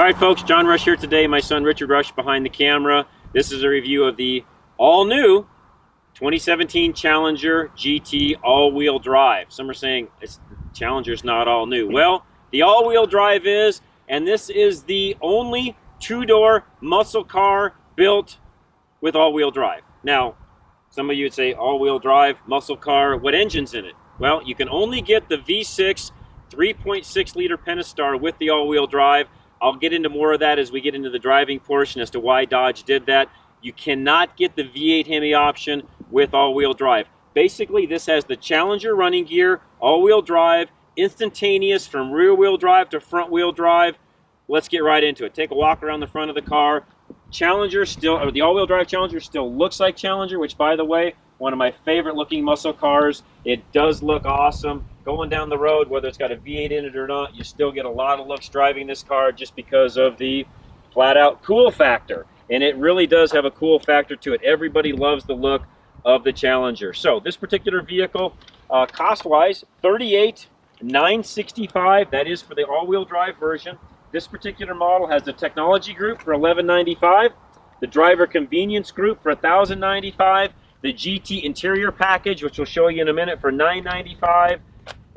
Alright folks, John Rush here today. My son Richard Rush behind the camera. This is a review of the all-new 2017 Challenger GT all-wheel drive. Some are saying Challenger's not all new. Well, the all-wheel drive is, and this is the only two-door muscle car built with all-wheel drive. Now, some of you would say all-wheel drive, muscle car, what engine's in it? Well, you can only get the V6 3.6 liter Pentastar with the all-wheel drive. I'll get into more of that as we get into the driving portion as to why Dodge did that. You cannot get the V8 Hemi option with all-wheel drive. Basically, this has the Challenger running gear, all-wheel drive, instantaneous from rear-wheel drive to front-wheel drive. Let's get right into it. Take a walk around the front of the car. Challenger still, or the all-wheel drive Challenger still looks like Challenger, which, by the way, one of my favorite looking muscle cars. It does look awesome. Going down the road, whether it's got a V8 in it or not, you still get a lot of looks driving this car just because of the flat-out cool factor. And it really does have a cool factor to it. Everybody loves the look of the Challenger. So this particular vehicle, cost-wise, $38,965. That is for the all-wheel drive version. This particular model has the technology group for $1195, the driver convenience group for $1,095, the GT interior package, which we'll show you in a minute, for $995.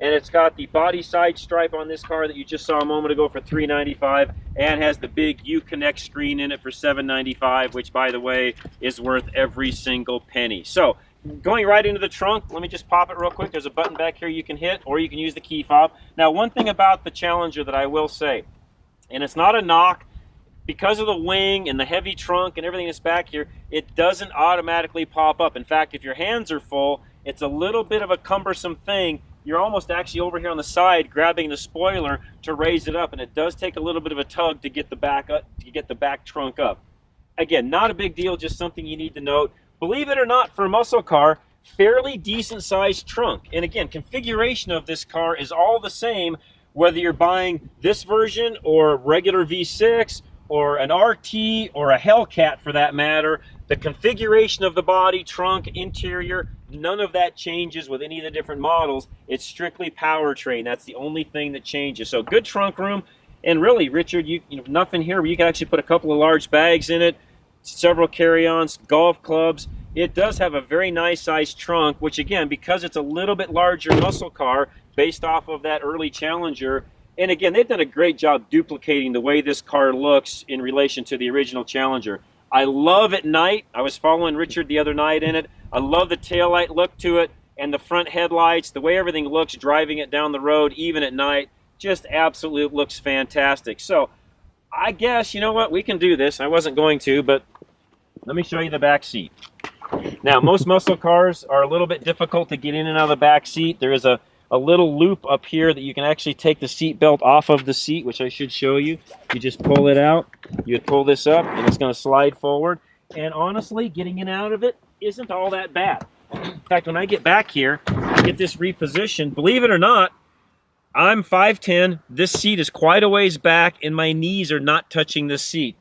And it's got the body side stripe on this car that you just saw a moment ago for $395, and has the big Uconnect screen in it for $795, which, by the way, is worth every single penny. So, going right into the trunk, let me just pop it real quick. There's a button back here you can hit, or you can use the key fob. Now, one thing about the Challenger that I will say, and it's not a knock, because of the wing and the heavy trunk and everything that's back here, it doesn't automatically pop up. In fact, if your hands are full, it's a little bit of a cumbersome thing. You're almost actually over here on the side grabbing the spoiler to raise it up, and it does take a little bit of a tug to get the back up, to get the back trunk up. Again, not a big deal, just something you need to note. Believe it or not, for a muscle car, fairly decent sized trunk. And again, configuration of this car is all the same whether you're buying this version or regular V6 or an RT or a Hellcat for that matter. The configuration of the body, trunk, interior, none of that changes with any of the different models. It's strictly powertrain. That's the only thing that changes. So good trunk room. And really, Richard, you know, nothing here where you can actually put a couple of large bags in it, several carry-ons, golf clubs. It does have a very nice sized trunk, which again, because it's a little bit larger muscle car based off of that early Challenger, and again, they've done a great job duplicating the way this car looks in relation to the original Challenger. I love at night. I was following Richard the other night in it. I love the taillight look to it and the front headlights, the way everything looks driving it down the road, even at night, just absolutely looks fantastic. So I guess, you know what, we can do this. I wasn't going to, but let me show you the back seat. Now, most muscle cars are a little bit difficult to get in and out of the back seat. There is a little loop up here that you can actually take the seat belt off of the seat, which I should show you. You just pull it out, you pull this up, and it's going to slide forward. And honestly, getting in and out of it isn't all that bad. In fact, when I get back here, get this repositioned, believe it or not, I'm 5'10". This seat is quite a ways back, and my knees are not touching the seat.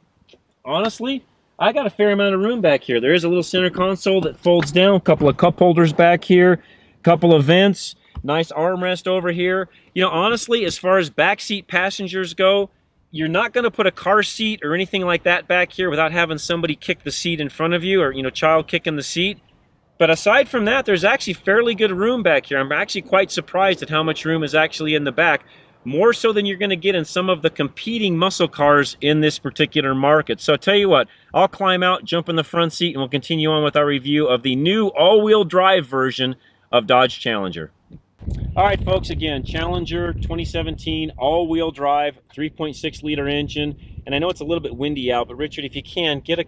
Honestly, I got a fair amount of room back here. There is a little center console that folds down, a couple of cup holders back here, a couple of vents. Nice armrest over here. You know, honestly, as far as backseat passengers go, you're not going to put a car seat or anything like that back here without having somebody kick the seat in front of you, or, you know, child kicking the seat. But aside from that, there's actually fairly good room back here. I'm actually quite surprised at how much room is actually in the back. More so than you're going to get in some of the competing muscle cars in this particular market. So I'll tell you what, I'll climb out, jump in the front seat, and we'll continue on with our review of the new all-wheel drive version of Dodge Challenger. All right, folks, again, Challenger 2017 all-wheel drive 3.6 liter engine. And I know it's a little bit windy out, but Richard, if you can, get a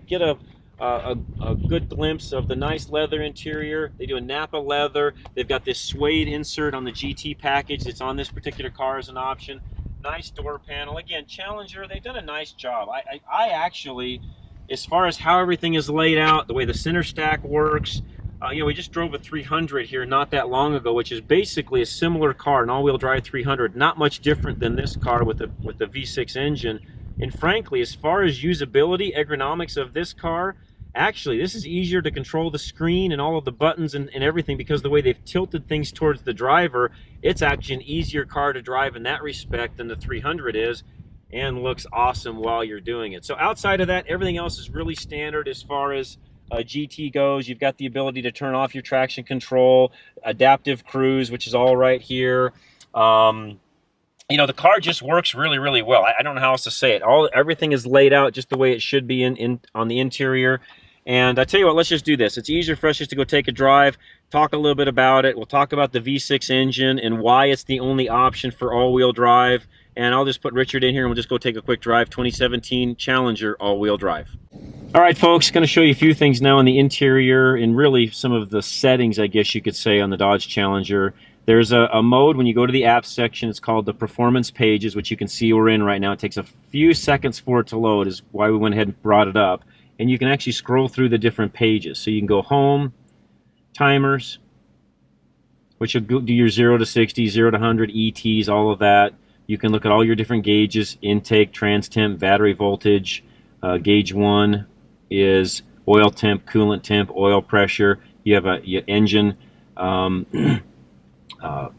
good glimpse of the nice leather interior. They do a Napa leather. They've got this suede insert on the GT package that's on this particular car as an option. Nice door panel. Again, Challenger, they've done a nice job. I actually, as far as how everything is laid out, the way the center stack works, you know, we just drove a 300 here not that long ago, which is basically a similar car, an all-wheel drive 300, not much different than this car with the V6 engine. And frankly, as far as usability, ergonomics of this car, actually, this is easier to control the screen and all of the buttons and everything, because the way they've tilted things towards the driver, it's actually an easier car to drive in that respect than the 300 is. and looks awesome while you're doing it. So outside of that, everything else is really standard as far as GT goes. You've got the ability to turn off your traction control, adaptive cruise, which is all right here. You know, the car just works really, really well. I don't know how else to say it. Everything is laid out just the way it should be on the interior. And I tell you what, let's just do this. It's easier for us just to go take a drive, talk a little bit about it. We'll talk about the V6 engine and why it's the only option for all-wheel drive. And I'll just put Richard in here and we'll just go take a quick drive. 2017 Challenger all-wheel drive. All right, folks, going to show you a few things now on the interior and really some of the settings, I guess you could say, on the Dodge Challenger. There's a mode when you go to the apps section. It's called the Performance Pages, which you can see we're in right now. It takes a few seconds for it to load, is why we went ahead and brought it up. And you can actually scroll through the different pages. So you can go home, timers, which will do your 0 to 60, 0 to 100, ETs, all of that. You can look at all your different gauges, intake, trans temp, battery voltage. Gauge 1 is oil temp, coolant temp, oil pressure. You have your engine.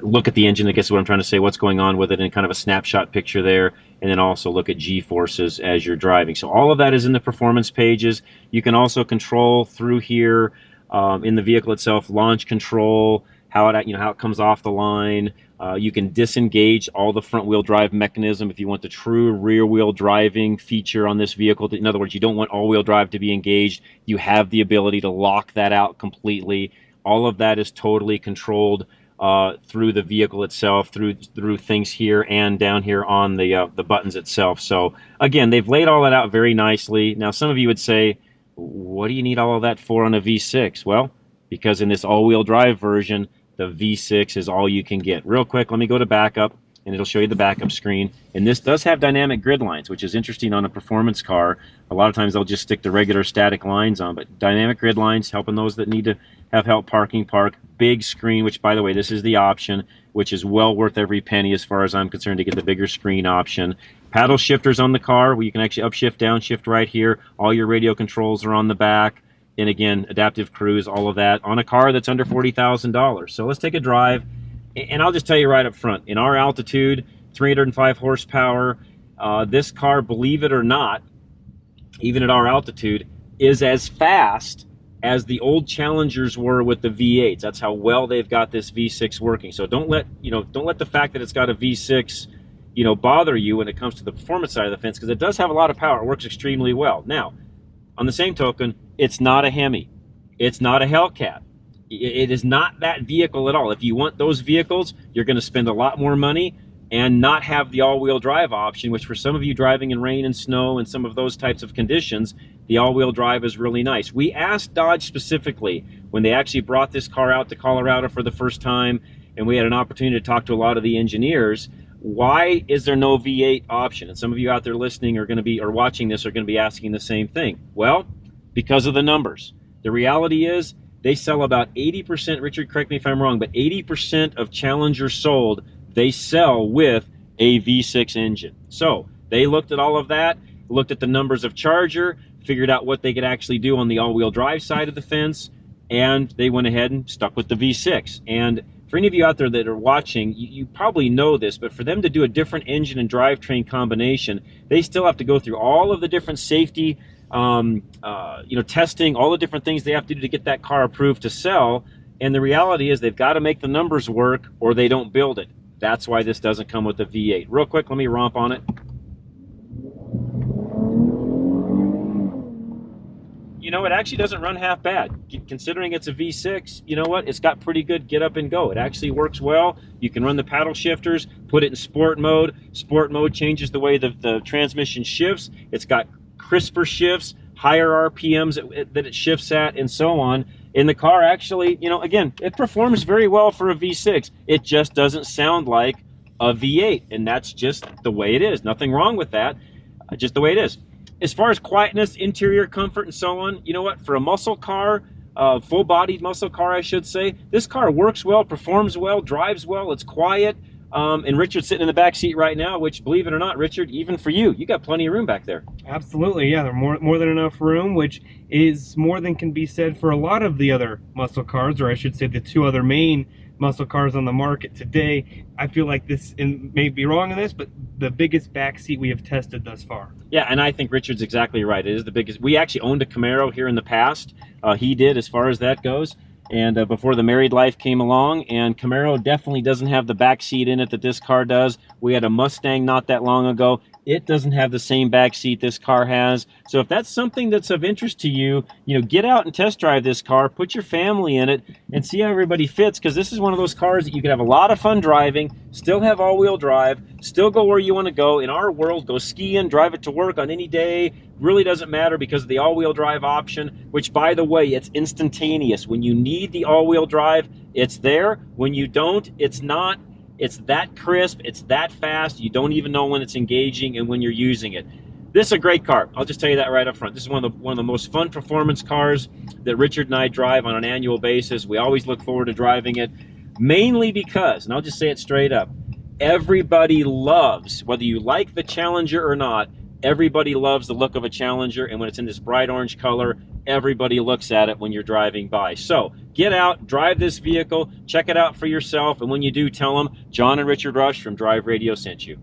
Look at the engine, I guess is what I'm trying to say, what's going on with it, and kind of a snapshot picture there, and then also look at G-forces as you're driving. So all of that is in the performance pages. You can also control through here in the vehicle itself, launch control, how it comes off the line. You can disengage all the front wheel drive mechanism if you want the true rear wheel driving feature on this vehicle. In other words, you don't want all wheel drive to be engaged. You have the ability to lock that out completely. All of that is totally controlled through the vehicle itself, through things here and down here on the buttons itself. So again, they've laid all that out very nicely. Now, some of you would say, what do you need all of that for on a V6? Well, because in this all-wheel drive version, the V6 is all you can get. Real quick, let me go to backup, and it'll show you the backup screen. And this does have dynamic grid lines, which is interesting on a performance car. A lot of times they'll just stick the regular static lines on, but dynamic grid lines, helping those that need to have help parking, park. Big screen, which, by the way, this is the option, which is well worth every penny as far as I'm concerned to get the bigger screen option. Paddle shifters on the car, where you can actually upshift, downshift right here. All your radio controls are on the back. And again, adaptive cruise, all of that on a car that's under $40,000. So let's take a drive. And I'll just tell you right up front, in our altitude, 305 horsepower, this car, believe it or not, even at our altitude, is as fast as the old Challengers were with the V8s. That's how well they've got this V6 working. So don't let the fact that it's got a V6, bother you when it comes to the performance side of the fence, because it does have a lot of power. It works extremely well. Now, on the same token, it's not a Hemi. It's not a Hellcat. It is not that vehicle at all. If you want those vehicles, you're going to spend a lot more money and not have the all-wheel drive option, which for some of you driving in rain and snow and some of those types of conditions, the all-wheel drive is really nice. We asked Dodge specifically when they actually brought this car out to Colorado for the first time, and we had an opportunity to talk to a lot of the engineers, why is there no V8 option? And some of you out there listening or watching this are going to be asking the same thing. Well, because of the numbers. The reality is they sell about 80%, Richard, correct me if I'm wrong, but 80% of Challengers sold, they sell with a V6 engine. So they looked at all of that, looked at the numbers of Charger, figured out what they could actually do on the all-wheel drive side of the fence, and they went ahead and stuck with the V6. And for any of you out there that are watching, you probably know this, but for them to do a different engine and drivetrain combination, they still have to go through all of the different safety testing, all the different things they have to do to get that car approved to sell. And the reality is they've got to make the numbers work or they don't build it. That's why this doesn't come with the V8. Real quick, let me romp on it. It actually doesn't run half bad. Considering it's a V6, you know what? It's got pretty good get up and go. It actually works well. You can run the paddle shifters, put it in sport mode. Sport mode changes the way the transmission shifts. It's got crisper shifts, higher RPMs that it shifts at, and so on. In the car, actually, again, it performs very well for a V6. It just doesn't sound like a V8, and that's just the way it is. Nothing wrong with that, just the way it is. As far as quietness, interior comfort, and so on, you know what? For a muscle car, full-bodied muscle car, I should say, this car works well, performs well, drives well, it's quiet. And Richard's sitting in the back seat right now, which, believe it or not, Richard, even for you, you got plenty of room back there. Absolutely, yeah. There's more than enough room, which is more than can be said for a lot of the other muscle cars, or I should say the two other main muscle cars on the market today. I feel like this, and may be wrong in this, but the biggest back seat we have tested thus far. Yeah, and I think Richard's exactly right. It is the biggest. We actually owned a Camaro here in the past. He did, as far as that goes. And before the married life came along, and Camaro definitely doesn't have the back seat in it that this car does. We had a Mustang not that long ago. It doesn't have the same back seat this car has. So if that's something that's of interest to you, get out and test drive this car, put your family in it, and see how everybody fits, because this is one of those cars that you can have a lot of fun driving, still have all-wheel drive, still go where you want to go. In our world, go skiing, drive it to work on any day. Really doesn't matter because of the all-wheel drive option, which, by the way, it's instantaneous. When you need the all-wheel drive, it's there. When you don't, it's not. It's that crisp, it's that fast, you don't even know when it's engaging and when you're using it. This is a great car. I'll just tell you that right up front. This is one of the most fun performance cars that Richard and I drive on an annual basis. We always look forward to driving it, mainly because, and I'll just say it straight up, everybody loves, whether you like the Challenger or not, everybody loves the look of a Challenger, and when it's in this bright orange color, everybody looks at it when you're driving by. So get out, drive this vehicle, check it out for yourself, and when you do, tell them John and Richard Rush from Drive Radio sent you.